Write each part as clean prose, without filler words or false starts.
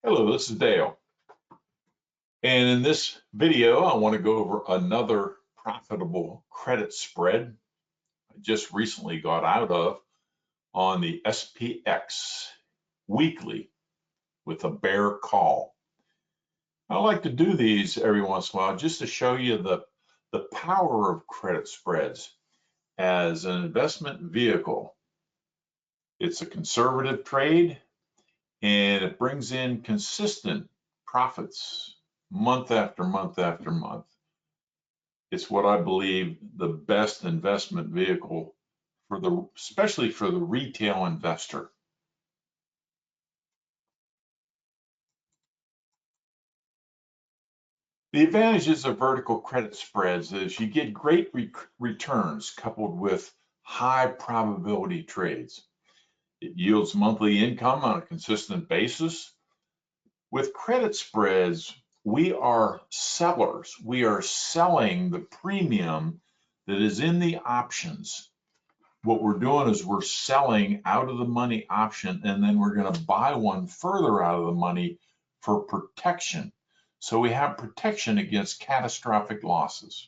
Hello, this is Dale. And in this video, I want to go over another profitable credit spread I just recently got out of on the SPX weekly with a bear call. I like to do these every once in a while just to show you the power of credit spreads as an investment vehicle. It's a conservative trade and it brings in consistent profits month after month after month. It's what I believe the best investment vehicle especially for the retail investor. The advantages of vertical credit spreads is you get great returns coupled with high probability trades. It yields monthly income on a consistent basis. With credit spreads, we are sellers. We are selling the premium that is in the options. What we're doing is we're selling out of the money option, and then we're going to buy one further out of the money for protection. So we have protection against catastrophic losses.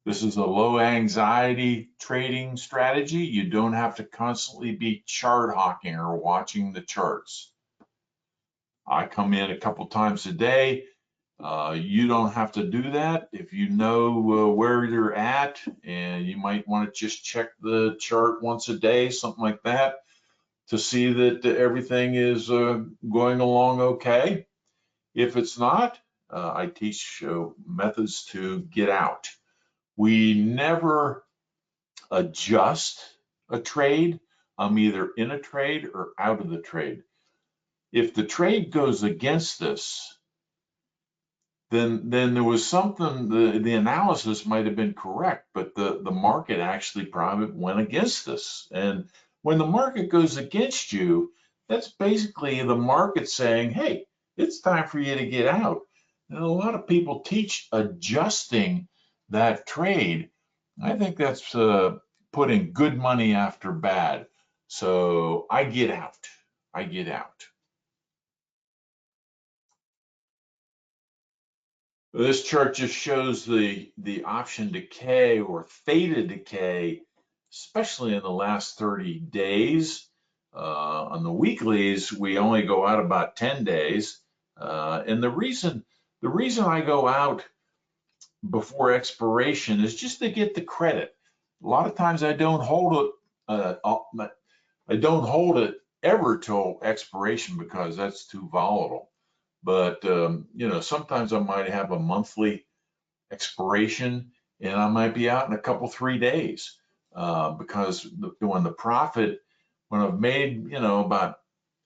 This is a low anxiety trading strategy. You don't have to constantly be chart hawking or watching the charts. I come in a couple times a day. You don't have to do that. If you know where you're at, and you might want to just check the chart once a day, something like that, to see that everything is going along okay. If it's not, I teach methods to get out. We never adjust a trade. I'm either in a trade or out of the trade. If the trade goes against us, then there was something, the analysis might have been correct, but the market actually probably went against us. And when the market goes against you, that's basically the market saying, hey, it's time for you to get out. And a lot of people teach adjusting that trade. I think that's putting good money after bad. So I get out. I get out. This chart just shows the option decay or theta decay, especially in the last 30 days. On the weeklies, we only go out about 10 days. And the reason I go out before expiration is just to get the credit. A lot of times I don't hold it ever till expiration because that's too volatile. But sometimes I might have a monthly expiration, and I might be out in a couple 3 days because when I've made about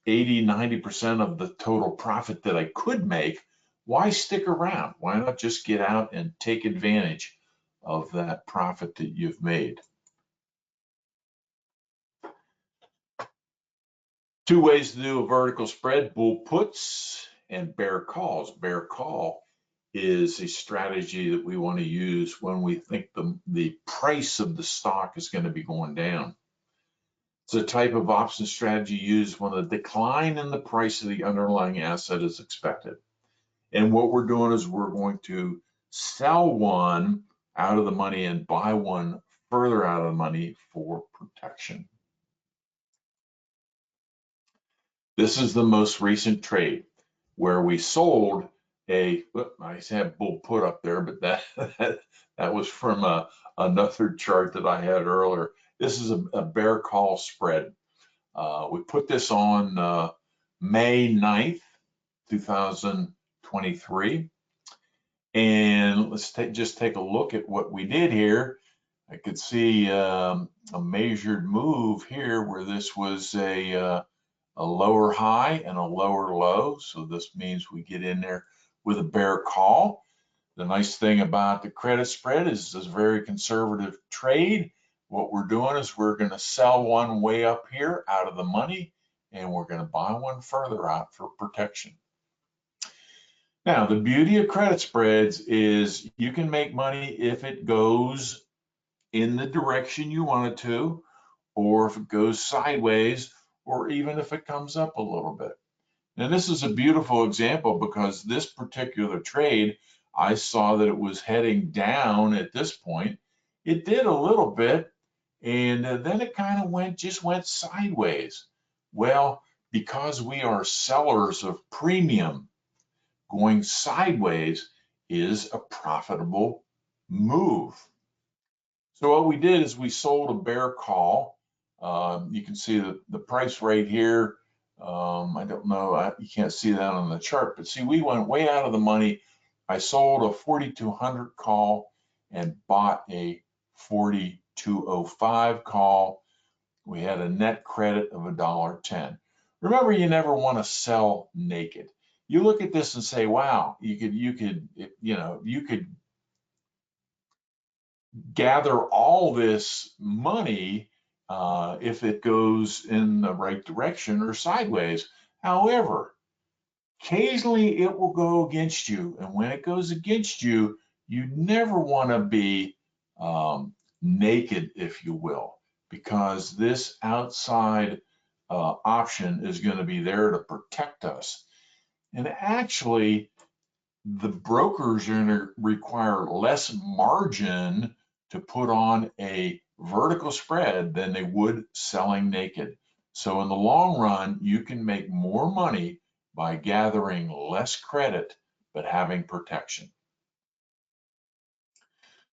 80-90% of the total profit that I could make, why stick around? Why not just get out and take advantage of that profit that you've made? Two ways to do a vertical spread: bull puts and bear calls. Bear call is a strategy that we want to use when we think the price of the stock is going to be going down. It's a type of option strategy used when a decline in the price of the underlying asset is expected. And what we're doing is we're going to sell one out of the money and buy one further out of the money for protection. This is the most recent trade where we sold I had bull put up there, but that was from another chart that I had earlier. This is a bear call spread. We put this on May 9th, 2023. And let's just take a look at what we did here. I could see a measured move here where this was a lower high and a lower low. So this means we get in there with a bear call. The nice thing about the credit spread is it's a very conservative trade. What we're doing is we're going to sell one way up here out of the money, and we're going to buy one further out for protection. Now, the beauty of credit spreads is you can make money if it goes in the direction you want it to, or if it goes sideways, or even if it comes up a little bit. And this is a beautiful example because this particular trade, I saw that it was heading down at this point. It did a little bit, and then it kind of just went sideways. Well, because we are sellers of premium, going sideways is a profitable move. So what we did is we sold a bear call. You can see the price right here. I don't know, you can't see that on the chart, but see, we went way out of the money. I sold a 4,200 call and bought a 4,205 call. We had a net credit of $1.10. Remember, you never want to sell naked. You look at this and say, wow, you could gather all this money if it goes in the right direction or sideways. However, occasionally it will go against you. And when it goes against you, you never want to be naked, if you will, because this outside option is going to be there to protect us. And actually, the brokers are going to require less margin to put on a vertical spread than they would selling naked. So in the long run, you can make more money by gathering less credit, but having protection.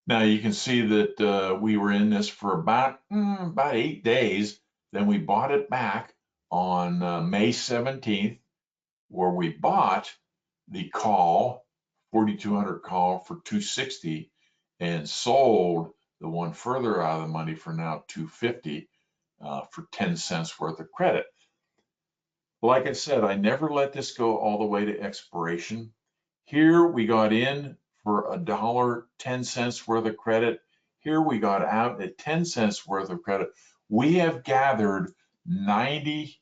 Now you can see that we were in this for about 8 days. Then we bought it back on May 17th, where we bought the call, 4,200 call for 260, and sold the one further out of the money for now 250 for 10 cents worth of credit. Like I said, I never let this go all the way to expiration. Here we got in for $1.10 worth of credit. Here we got out at 10 cents worth of credit. We have gathered 95%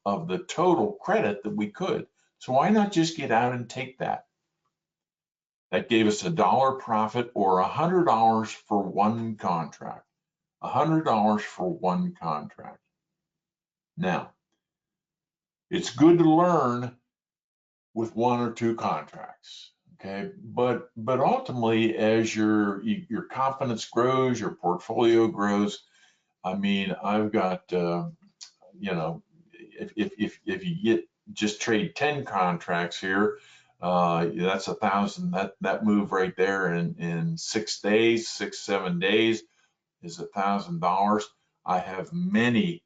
of the total credit that we could. So why not just get out and take that? That gave us $1 profit or $100 for one contract. $100 for one contract. Now, it's good to learn with one or two contracts, okay? But ultimately, as your confidence grows, your portfolio grows. I mean, I've got if you get just trade 10 contracts here, that's 1,000. That move right there in 6 days, 7 days is $1,000. I have many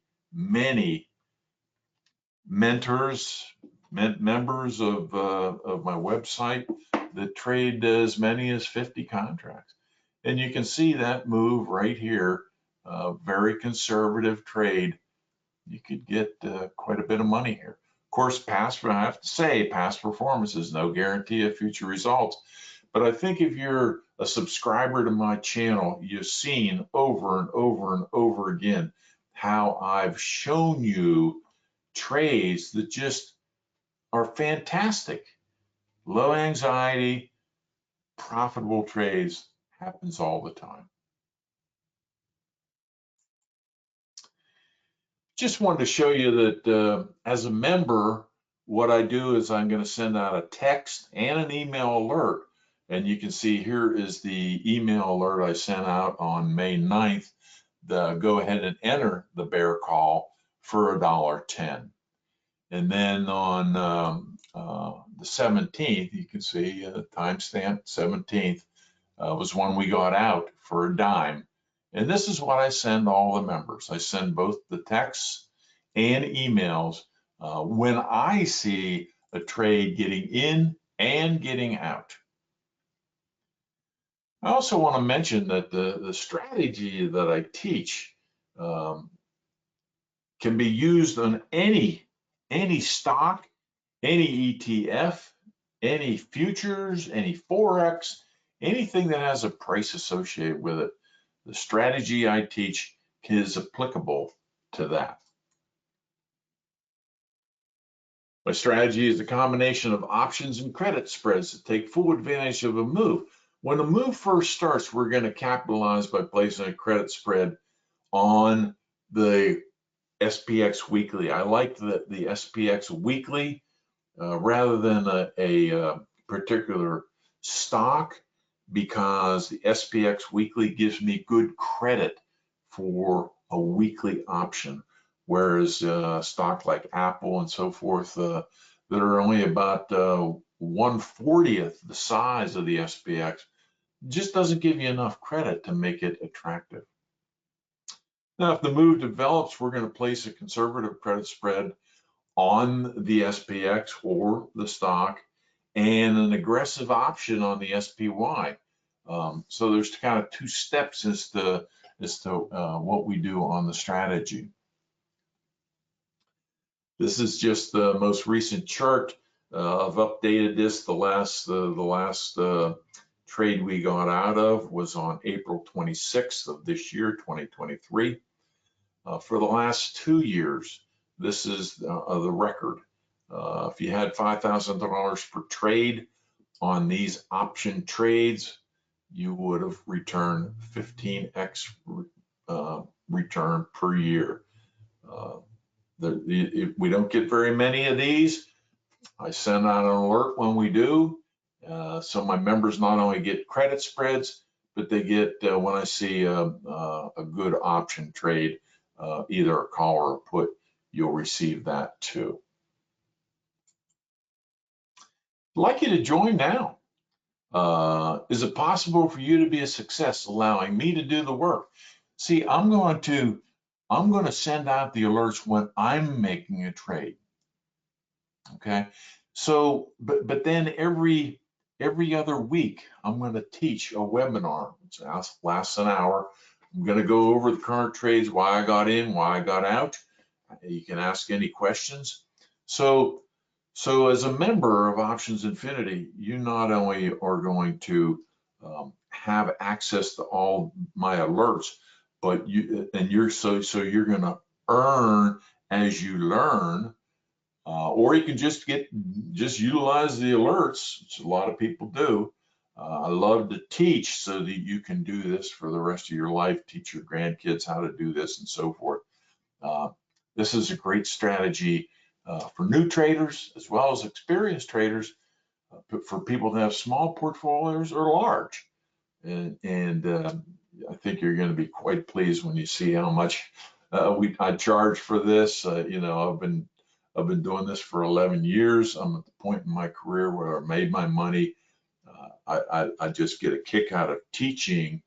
mentors, members of my website that trade as many as 50 contracts. And you can see that move right here, very conservative trade. You could get quite a bit of money here. Of course, I have to say, past performance is no guarantee of future results. But I think if you're a subscriber to my channel, you've seen over and over and over again how I've shown you trades that just are fantastic. Low anxiety, profitable trades happens all the time. Just wanted to show you that as a member, what I do is I'm going to send out a text and an email alert. And you can see here is the email alert I sent out on May 9th. Go ahead and enter the bear call for $1.10. And then on the 17th, you can see timestamp 17th was when we got out for a dime. And this is what I send all the members. I send both the texts and emails when I see a trade getting in and getting out. I also want to mention that the strategy that I teach can be used on any stock, any ETF, any futures, any Forex, anything that has a price associated with it. The strategy I teach is applicable to that. My strategy is a combination of options and credit spreads to take full advantage of a move. When a move first starts, we're going to capitalize by placing a credit spread on the SPX weekly. I like the SPX weekly rather than a particular stock, because the SPX weekly gives me good credit for a weekly option, whereas stock like Apple and so forth that are only about 1/40th the size of the SPX just doesn't give you enough credit to make it attractive. Now, if the move develops, we're going to place a conservative credit spread on the SPX or the stock, and an aggressive option on the SPY. So there's kind of two steps as to what we do on the strategy. This is just the most recent chart. I've updated this. The last trade we got out of was on April 26th of this year, 2023. For the last 2 years, this is the record. If you had $5,000 per trade on these option trades, you would have returned 15x return per year. We don't get very many of these. I send out an alert when we do. So my members not only get credit spreads, but they get, when I see a good option trade, either a call or a put, you'll receive that too. I'd like you to join now. Is it possible for you to be a success, allowing me to do the work? See, I'm going to send out the alerts when I'm making a trade. Okay, so but then every other week I'm going to teach a webinar. It lasts an hour. I'm going to go over the current trades, why I got in, why I got out. You can ask any questions. So as a member of Options Infinity, you not only are going to have access to all my alerts, but you're going to earn as you learn, or you can just utilize the alerts, which a lot of people do. I love to teach so that you can do this for the rest of your life, teach your grandkids how to do this and so forth. This is a great strategy for new traders as well as experienced traders, for people that have small portfolios or large. And I think you're going to be quite pleased when you see how much I charge for this. You know, I've been doing this for 11 years. I'm at the point in my career where I made my money. I just get a kick out of teaching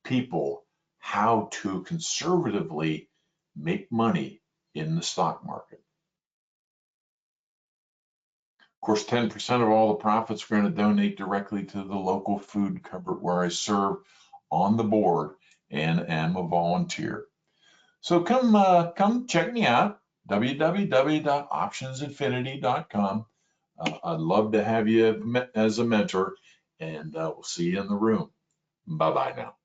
people how to conservatively make money in the stock market. Of course, 10% of all the profits we're going to donate directly to the local food cupboard where I serve on the board and am a volunteer. So come check me out, www.optionsinfinity.com. I'd love to have you as a mentor, and we'll see you in the room. Bye-bye now.